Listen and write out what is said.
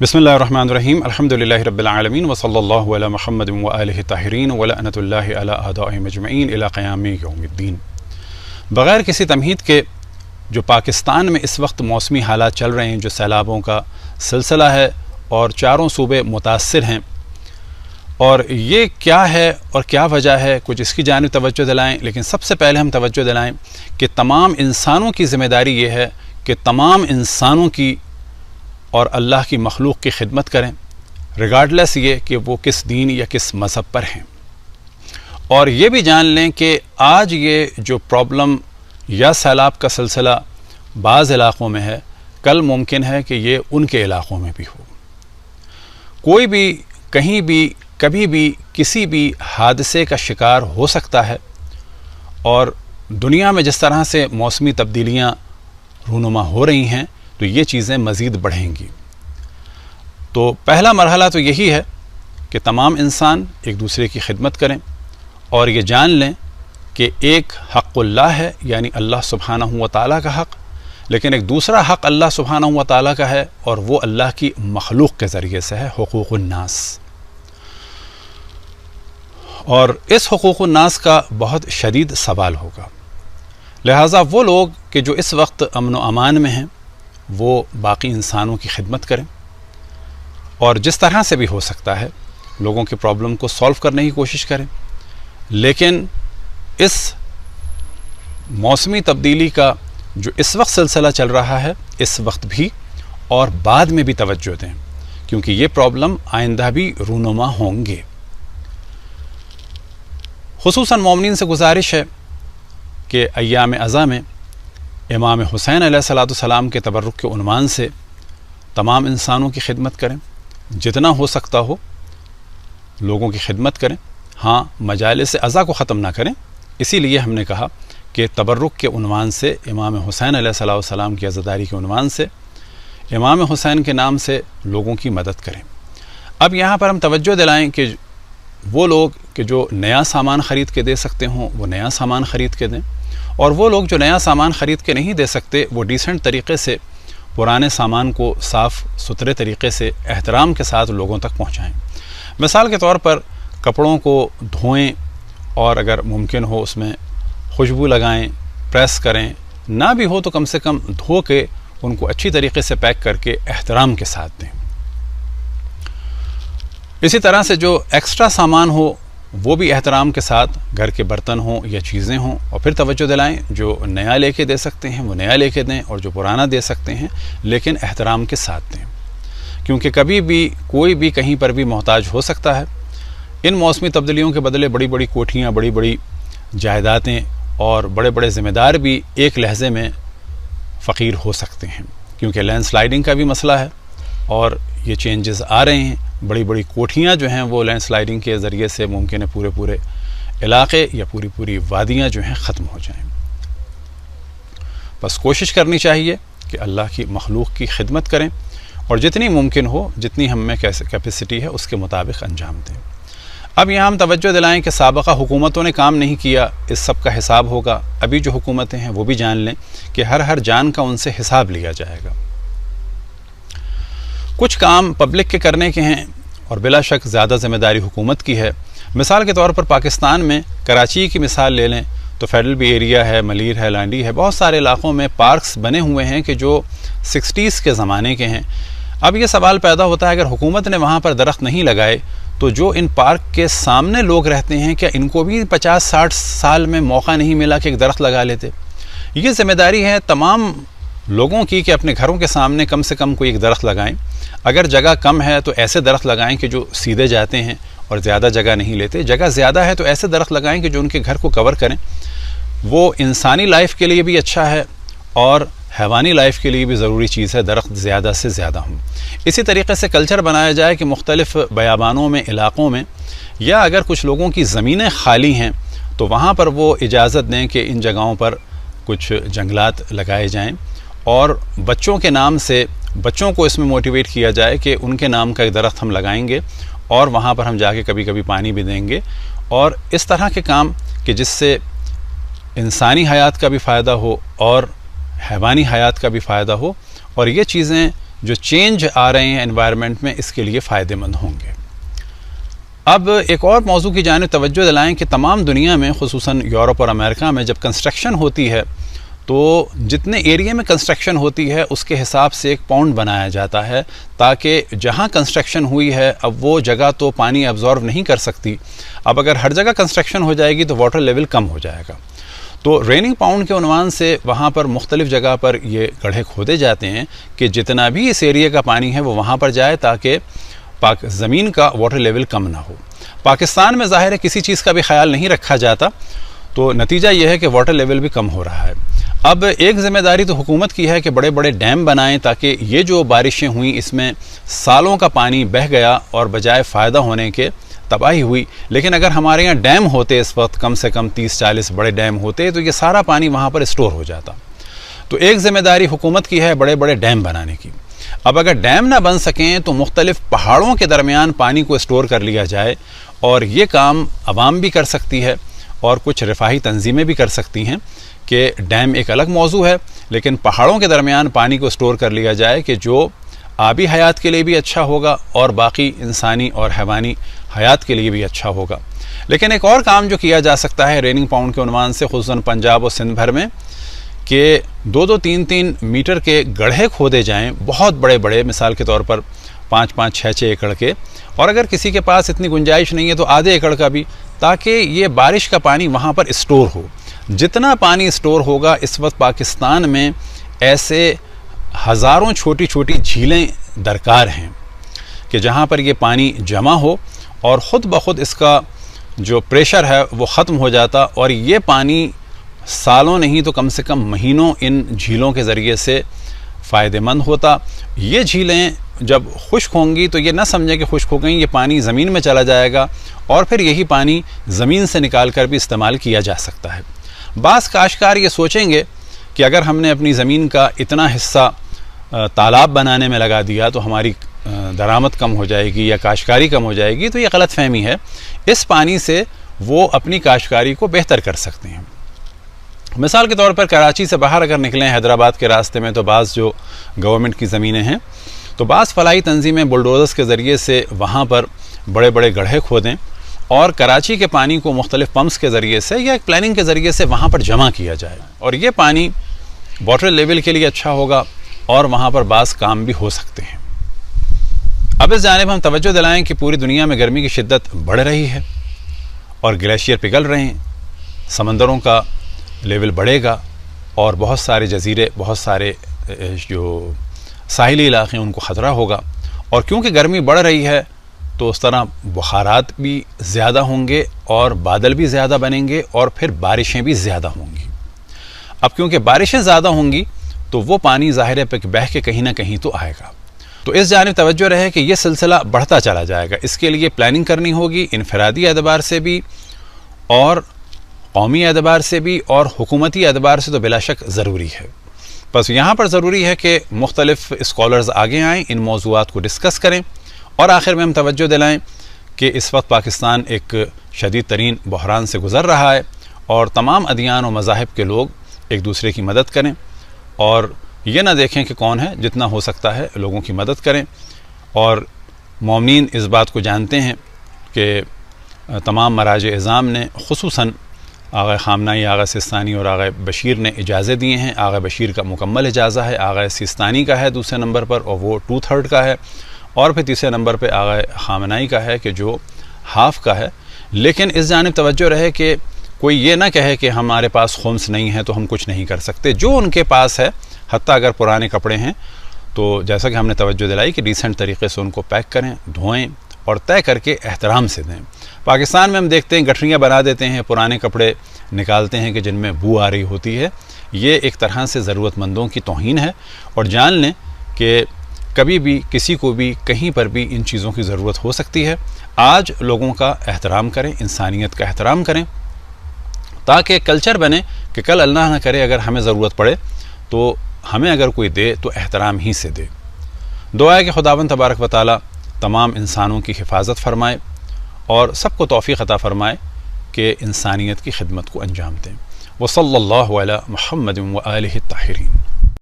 بسم اللہ الرحمن الرحیم الحمدللہ رب العالمین وصلی اللہ علی محمد وآلہ الطاہرین ولعنۃ اللہ علی اعدائہم اجمعین الی قیام یوم الدین۔ بغیر کسی تمہید کے جو پاکستان میں اس وقت موسمی حالات چل رہے ہیں، جو سیلابوں کا سلسلہ ہے اور چاروں صوبے متاثر ہیں، اور یہ کیا ہے اور کیا وجہ ہے، کچھ اس کی جانب توجہ دلائیں۔ لیکن سب سے پہلے ہم توجہ دلائیں کہ تمام انسانوں کی ذمہ داری یہ ہے کہ تمام انسانوں کی اور اللہ کی مخلوق کی خدمت کریں، ریگارڈلیس یہ کہ وہ کس دین یا کس مذہب پر ہیں۔ اور یہ بھی جان لیں کہ آج یہ جو پرابلم یا سیلاب کا سلسلہ بعض علاقوں میں ہے، کل ممکن ہے کہ یہ ان کے علاقوں میں بھی ہو۔ کوئی بھی کہیں بھی کبھی بھی کسی بھی حادثے کا شکار ہو سکتا ہے، اور دنیا میں جس طرح سے موسمی تبدیلیاں رونما ہو رہی ہیں تو یہ چیزیں مزید بڑھیں گی۔ تو پہلا مرحلہ تو یہی ہے کہ تمام انسان ایک دوسرے کی خدمت کریں اور یہ جان لیں کہ ایک حق اللہ ہے، یعنی اللہ سبحانہ و تعالیٰ کا حق، لیکن ایک دوسرا حق اللہ سبحانہ و تعالیٰ کا ہے اور وہ اللہ کی مخلوق کے ذریعے سے ہے، حقوق الناس۔ اور اس حقوق الناس کا بہت شدید سوال ہوگا، لہٰذا وہ لوگ کہ جو اس وقت امن و امان میں ہیں وہ باقی انسانوں کی خدمت کریں، اور جس طرح سے بھی ہو سکتا ہے لوگوں کے پرابلم کو سولو کرنے کی کوشش کریں۔ لیکن اس موسمی تبدیلی کا جو اس وقت سلسلہ چل رہا ہے، اس وقت بھی اور بعد میں بھی توجہ دیں، کیونکہ یہ پرابلم آئندہ بھی رونما ہوں گے۔ خصوصاً مومنین سے گزارش ہے کہ ایام عزا میں امام حسین علیہ السلام کے تبرک کے عنوان سے تمام انسانوں کی خدمت کریں، جتنا ہو سکتا ہو لوگوں کی خدمت کریں۔ ہاں، مجالس عزا کو ختم نہ کریں، اسی لیے ہم نے کہا کہ تبرک کے عنوان سے، امام حسین علیہ السلام کی عزاداری کے عنوان سے، امام حسین کے نام سے لوگوں کی مدد کریں۔ اب یہاں پر ہم توجہ دلائیں کہ وہ لوگ کہ جو نیا سامان خرید کے دے سکتے ہوں وہ نیا سامان خرید کے دیں، اور وہ لوگ جو نیا سامان خرید کے نہیں دے سکتے وہ ڈیسنٹ طریقے سے پرانے سامان کو صاف ستھرے طریقے سے احترام کے ساتھ لوگوں تک پہنچائیں۔ مثال کے طور پر کپڑوں کو دھوئیں، اور اگر ممکن ہو اس میں خوشبو لگائیں، پریس کریں، نہ بھی ہو تو کم سے کم دھو کے ان کو اچھی طریقے سے پیک کر کے احترام کے ساتھ دیں۔ اسی طرح سے جو ایکسٹرا سامان ہو وہ بھی احترام کے ساتھ، گھر کے برتن ہوں یا چیزیں ہوں، اور پھر توجہ دلائیں جو نیا لے کے دے سکتے ہیں وہ نیا لے کے دیں، اور جو پرانا دے سکتے ہیں لیکن احترام کے ساتھ دیں، کیونکہ کبھی بھی کوئی بھی کہیں پر بھی محتاج ہو سکتا ہے۔ ان موسمی تبدیلیوں کے بدلے بڑی بڑی کوٹھیاں، بڑی بڑی جائیدادیں اور بڑے بڑے ذمہ دار بھی ایک لہجے میں فقیر ہو سکتے ہیں، کیونکہ لینڈ سلائڈنگ کا بھی مسئلہ ہے اور یہ چینجز آ رہے ہیں۔ بڑی بڑی کوٹھیاں جو ہیں وہ لینڈ سلائڈنگ کے ذریعے سے ممکن ہے پورے علاقے یا پوری وادیاں جو ہیں ختم ہو جائیں۔ بس کوشش کرنی چاہیے کہ اللہ کی مخلوق کی خدمت کریں، اور جتنی ممکن ہو، جتنی ہم میں کیپیسٹی ہے اس کے مطابق انجام دیں۔ اب یہاں ہم توجہ دلائیں کہ سابقہ حکومتوں نے کام نہیں کیا، اس سب کا حساب ہوگا۔ ابھی جو حکومتیں ہیں وہ بھی جان لیں کہ ہر جان کا ان سے حساب لیا جائے گا۔ کچھ کام پبلک کے کرنے کے ہیں اور بلا شک زیادہ ذمہ داری حکومت کی ہے۔ مثال کے طور پر پاکستان میں کراچی کی مثال لے لیں تو فیڈرل بھی ایریا ہے، ملیر ہے، لانڈی ہے، بہت سارے علاقوں میں پارکس بنے ہوئے ہیں کہ جو 60s کے زمانے کے ہیں۔ اب یہ سوال پیدا ہوتا ہے اگر حکومت نے وہاں پر درخت نہیں لگائے تو جو ان پارک کے سامنے لوگ رہتے ہیں کیا ان کو بھی 50-60 سال میں موقع نہیں ملا کہ ایک درخت لگا لیتے؟ یہ ذمہ داری ہے تمام لوگوں کی کہ اپنے گھروں کے سامنے کم سے کم کوئی ایک درخت لگائیں۔ اگر جگہ کم ہے تو ایسے درخت لگائیں کہ جو سیدھے جاتے ہیں اور زیادہ جگہ نہیں لیتے، جگہ زیادہ ہے تو ایسے درخت لگائیں کہ جو ان کے گھر کو کور کریں۔ وہ انسانی لائف کے لیے بھی اچھا ہے اور حیوانی لائف کے لیے بھی ضروری چیز ہے، درخت زیادہ سے زیادہ ہوں۔ اسی طریقے سے کلچر بنایا جائے کہ مختلف بیابانوں میں، علاقوں میں، یا اگر کچھ لوگوں کی زمینیں خالی ہیں تو وہاں پر وہ اجازت دیں کہ ان جگہوں پر کچھ جنگلات لگائے جائیں، اور بچوں کے نام سے بچوں کو اس میں موٹیویٹ کیا جائے کہ ان کے نام کا ایک درخت ہم لگائیں گے اور وہاں پر ہم جا کے کبھی کبھی پانی بھی دیں گے۔ اور اس طرح کے کام کہ جس سے انسانی حیات کا بھی فائدہ ہو اور حیوانی حیات کا بھی فائدہ ہو، اور یہ چیزیں جو چینج آ رہے ہیں انوائرمنٹ میں اس کے لیے فائدہ مند ہوں گے۔ اب ایک اور موضوع کی جانب توجہ دلائیں کہ تمام دنیا میں خصوصاً یورپ اور امریکہ میں جب کنسٹرکشن ہوتی ہے تو جتنے ایریا میں کنسٹرکشن ہوتی ہے اس کے حساب سے ایک پاؤنڈ بنایا جاتا ہے تاکہ جہاں کنسٹرکشن ہوئی ہے اب وہ جگہ تو پانی ابزارو نہیں کر سکتی، اب اگر ہر جگہ کنسٹرکشن ہو جائے گی تو واٹر لیول کم ہو جائے گا۔ تو ریننگ پاؤنڈ کے عنوان سے وہاں پر مختلف جگہ پر یہ گڑھے کھودے جاتے ہیں کہ جتنا بھی اس ایریا کا پانی ہے وہ وہاں پر جائے تاکہ زمین کا واٹر لیول کم نہ ہو۔ پاکستان میں ظاہر ہے کسی چیز کا بھی خیال نہیں رکھا جاتا، تو نتیجہ یہ ہے کہ واٹر لیول بھی کم ہو رہا ہے۔ اب ایک ذمہ داری تو حکومت کی ہے کہ بڑے بڑے ڈیم بنائیں تاکہ یہ جو بارشیں ہوئیں اس میں سالوں کا پانی بہہ گیا اور بجائے فائدہ ہونے کے تباہی ہوئی، لیکن اگر ہمارے یہاں ڈیم ہوتے اس وقت کم سے کم 30-40 بڑے ڈیم ہوتے تو یہ سارا پانی وہاں پر اسٹور ہو جاتا۔ تو ایک ذمہ داری حکومت کی ہے بڑے بڑے ڈیم بنانے کی۔ اب اگر ڈیم نہ بن سکیں تو مختلف پہاڑوں کے درمیان پانی کو اسٹور کر لیا جائے، اور یہ کام عوام بھی کر سکتی ہے اور کچھ رفاہی تنظیمیں بھی کر سکتی ہیں کہ ڈیم ایک الگ موضوع ہے لیکن پہاڑوں کے درمیان پانی کو اسٹور کر لیا جائے کہ جو آبی حیات کے لیے بھی اچھا ہوگا اور باقی انسانی اور حیوانی حیات کے لیے بھی اچھا ہوگا۔ لیکن ایک اور کام جو کیا جا سکتا ہے ریننگ پاؤنڈ کے عنوان سے خصوصاً پنجاب اور سندھ بھر میں کہ 2-3 میٹر کے گڑھے کھودے جائیں، بہت بڑے بڑے، مثال کے طور پر 5-5, 6-6 ایکڑ کے، اور اگر کسی کے پاس اتنی گنجائش نہیں ہے تو آدھے ایکڑ کا بھی، تاکہ یہ بارش کا پانی وہاں پر اسٹور ہو۔ جتنا پانی اسٹور ہوگا، اس وقت پاکستان میں ایسے ہزاروں چھوٹی چھوٹی جھیلیں درکار ہیں کہ جہاں پر یہ پانی جمع ہو اور خود بخود اس کا جو پریشر ہے وہ ختم ہو جاتا، اور یہ پانی سالوں نہیں تو کم سے کم مہینوں ان جھیلوں کے ذریعے سے فائدہ مند ہوتا۔ یہ جھیلیں جب خشک ہوں گی تو یہ نہ سمجھیں کہ خشک ہو گئیں، یہ پانی زمین میں چلا جائے گا اور پھر یہی پانی زمین سے نکال کر بھی استعمال کیا جا سکتا ہے۔ بعض کاشتکار یہ سوچیں گے کہ اگر ہم نے اپنی زمین کا اتنا حصہ تالاب بنانے میں لگا دیا تو ہماری درآمد کم ہو جائے گی یا کاشتکاری کم ہو جائے گی، تو یہ غلط فہمی ہے۔ اس پانی سے وہ اپنی کاشتکاری کو بہتر کر سکتے ہیں۔ مثال کے طور پر کراچی سے باہر اگر نکلیں حیدرآباد کے راستے میں تو بعض جو گورنمنٹ کی زمینیں ہیں تو بعض فلاحی تنظیمیں بلڈوزرز کے ذریعے سے وہاں پر بڑے بڑے گڑھے کھودیں اور کراچی کے پانی کو مختلف پمپس کے ذریعے سے یا ایک پلاننگ کے ذریعے سے وہاں پر جمع کیا جائے، اور یہ پانی واٹر لیول کے لیے اچھا ہوگا اور وہاں پر بعض کام بھی ہو سکتے ہیں۔ اب اس جانب ہم توجہ دلائیں کہ پوری دنیا میں گرمی کی شدت بڑھ رہی ہے اور گلیشیئر پگھل رہے ہیں، سمندروں کا لیول بڑھے گا اور بہت سارے جزیرے، بہت سارے جو ساحلی علاقے ہیں ان کو خطرہ ہوگا، اور کیونکہ گرمی بڑھ رہی ہے تو اس طرح بخارات بھی زیادہ ہوں گے اور بادل بھی زیادہ بنیں گے اور پھر بارشیں بھی زیادہ ہوں گی۔ اب کیونکہ بارشیں زیادہ ہوں گی تو وہ پانی ظاہر پہ بہہ کے کہیں نہ کہیں تو آئے گا، تو اس جانب توجہ رہے کہ یہ سلسلہ بڑھتا چلا جائے گا۔ اس کے لیے پلاننگ کرنی ہوگی انفرادی اعتبار سے بھی اور قومی اعتبار سے بھی اور حکومتی اعتبار سے تو بلا شک ضروری ہے۔ بس یہاں پر ضروری ہے کہ مختلف اسکالرز آگے آئیں، ان موضوعات کو ڈسکس کریں، اور آخر میں ہم توجہ دلائیں کہ اس وقت پاکستان ایک شدید ترین بحران سے گزر رہا ہے اور تمام ادیان و مذاہب کے لوگ ایک دوسرے کی مدد کریں اور یہ نہ دیکھیں کہ کون ہے، جتنا ہو سکتا ہے لوگوں کی مدد کریں۔ اور مومنین اس بات کو جانتے ہیں کہ تمام مراجع اعظام نے خصوصاً آغا خامنائی، آغا سیستانی اور آغا بشیر نے اجازت دیے ہیں۔ آغا بشیر کا مکمل اجازہ ہے، آغا سیستانی کا ہے دوسرے نمبر پر اور وہ 2/3 کا ہے، اور پھر تیسرے نمبر پہ آغا خامنائی کا ہے کہ جو 1/2 کا ہے۔ لیکن اس جانب توجہ رہے کہ کوئی یہ نہ کہے کہ ہمارے پاس خمس نہیں ہے تو ہم کچھ نہیں کر سکتے۔ جو ان کے پاس ہے، حتیٰ اگر پرانے کپڑے ہیں تو جیسا کہ ہم نے توجہ دلائی کہ ڈیسنٹ طریقے سے ان کو پیک کریں، دھوئیں اور طے کر کے احترام سے دیں۔ پاکستان میں ہم دیکھتے ہیں گٹھریاں بنا دیتے ہیں، پرانے کپڑے نکالتے ہیں کہ جن میں بو آ رہی ہوتی ہے۔ یہ ایک طرح سے ضرورت مندوں کی توہین ہے، اور جان لیں کہ کبھی بھی کسی کو بھی کہیں پر بھی ان چیزوں کی ضرورت ہو سکتی ہے۔ آج لوگوں کا احترام کریں، انسانیت کا احترام کریں، تاکہ کلچر بنے کہ کل اللہ نہ کرے اگر ہمیں ضرورت پڑے تو ہمیں اگر کوئی دے تو احترام ہی سے دے۔ دعا ہے کہ خداوند تبارک و تعالی تمام انسانوں کی حفاظت فرمائے اور سب کو توفیق عطا فرمائے کہ انسانیت کی خدمت کو انجام دیں۔ وصلی اللہ علی محمد و آلہ الطاہرین۔